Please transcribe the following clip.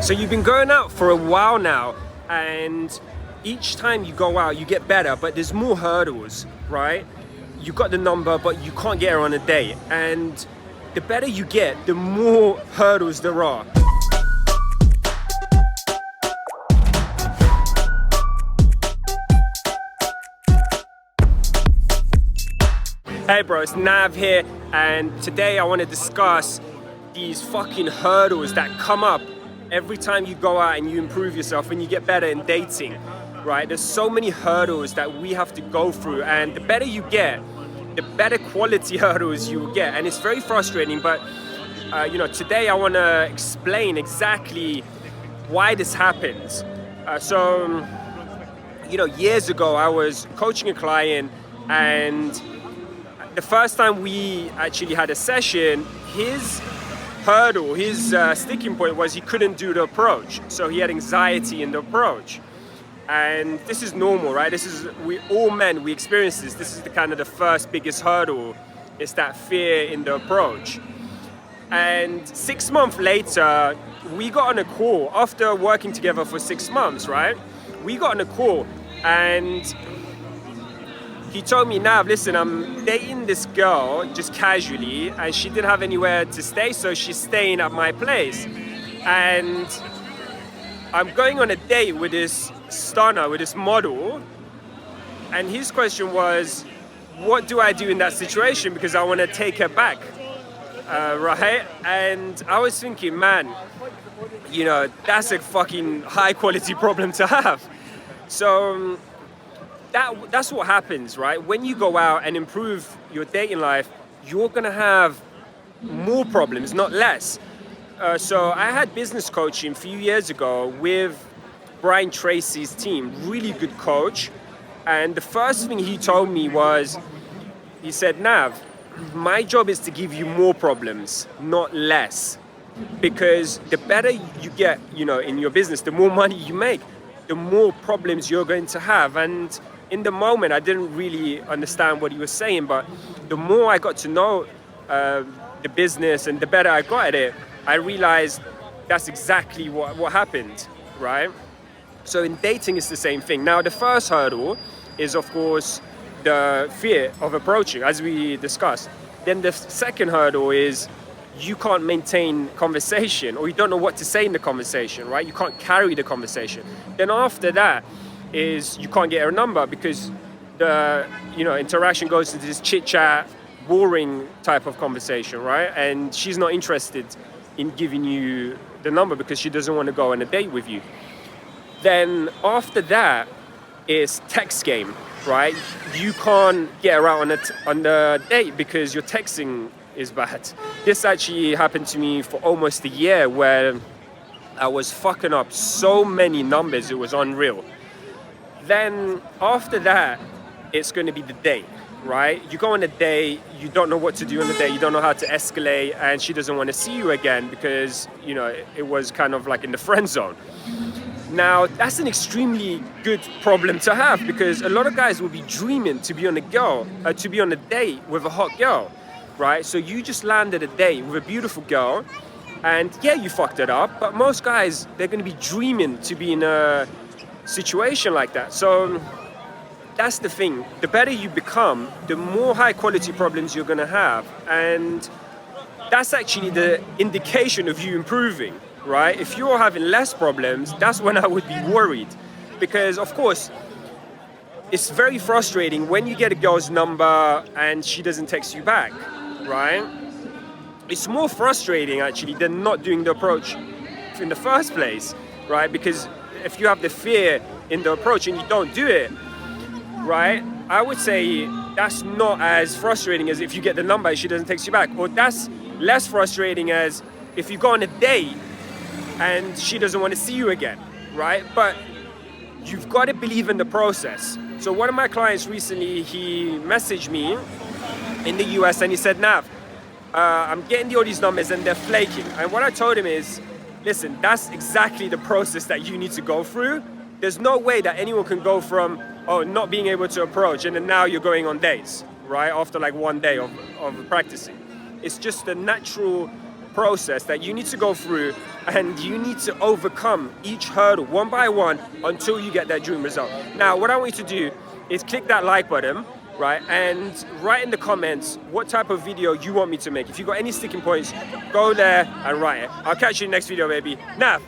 So you've been going out for a while now, and each time you go out, you get better, but there's more hurdles, right? You got the number, but you can't get her on a date. And the better you get, the more hurdles there are. Hey bro, it's Nav here, and today I want to discuss these fucking hurdles that come up every time you go out and you improve yourself and you get better in dating, right? There's so many hurdles that we have to go through, and the better you get, the better quality hurdles you will get. And it's very frustrating, but today I want to explain exactly why this happens. Years ago I was coaching a client, and the first time we actually had a session, his hurdle, his sticking point was he couldn't do the approach. So he had anxiety in the approach. And this is normal, right? We all men, we experience this. This is the first biggest hurdle. It's that fear in the approach. And 6 months later, we got on a call after working together for 6 months, right? We got on a call, and he told me, Nav, listen, I'm dating this girl just casually, and she didn't have anywhere to stay, so she's staying at my place. And I'm going on a date with this stunner, with this model. And his question was, what do I do in that situation? Because I want to take her back, right? And I was thinking, man, that's a fucking high quality problem to have. So that's what happens, right? When you go out and improve your dating life, you're gonna have more problems, not less. So I had business coaching a few years ago with Brian Tracy's team, really good coach. And the first thing he told me was, he said, Nav, my job is to give you more problems, not less. Because the better you get, in your business, the more money you make, the more problems you're going to have. And in the moment, I didn't really understand what he was saying, but the more I got to know the business and the better I got at it, I realized that's exactly what happened, right? So in dating, it's the same thing. Now, the first hurdle is, of course, the fear of approaching, as we discussed. Then the second hurdle is you can't maintain conversation, or you don't know what to say in the conversation, right? You can't carry the conversation. Then after that is you can't get her number, because the interaction goes into this chit-chat, boring type of conversation, right? And she's not interested in giving you the number because she doesn't want to go on a date with you. Then after that is text game, right? You can't get her out on the date because your texting is bad. This actually happened to me for almost a year, where I was fucking up so many numbers, it was unreal. Then after that, it's going to be the date, right? You go on a date, you don't know what to do on the date, you don't know how to escalate, and she doesn't want to see you again because, it was kind of like in the friend zone. Now, that's an extremely good problem to have, because a lot of guys will be dreaming to be on a date with a hot girl, right? So you just landed a date with a beautiful girl, and yeah, you fucked it up, but most guys, they're going to be dreaming to be in a situation like that. So that's the thing. The better you become, the more high quality problems you're going to have. And that's actually the indication of you improving, right? If you're having less problems, that's when I would be worried. Because of course, it's very frustrating when you get a girl's number and she doesn't text you back, right? It's more frustrating actually than not doing the approach in the first place, right? Because if you have the fear in the approach and you don't do it, right, I would say that's not as frustrating as if you get the number and she doesn't text you back. Or that's less frustrating as if you go on a date and she doesn't want to see you again, right? But you've got to believe in the process. So one of my clients recently, he messaged me in the US and he said, Nav, I'm getting all these numbers and they're flaking. And what I told him is, listen, that's exactly the process that you need to go through. There's no way that anyone can go from, not being able to approach, and then now you're going on dates, right? After like one day of practicing. It's just the natural process that you need to go through, and you need to overcome each hurdle one by one until you get that dream result. Now, what I want you to do is click that like button, right, and write in the comments what type of video you want me to make. If you've got any sticking points, go there and write it. I'll catch you in the next video, baby. Nav.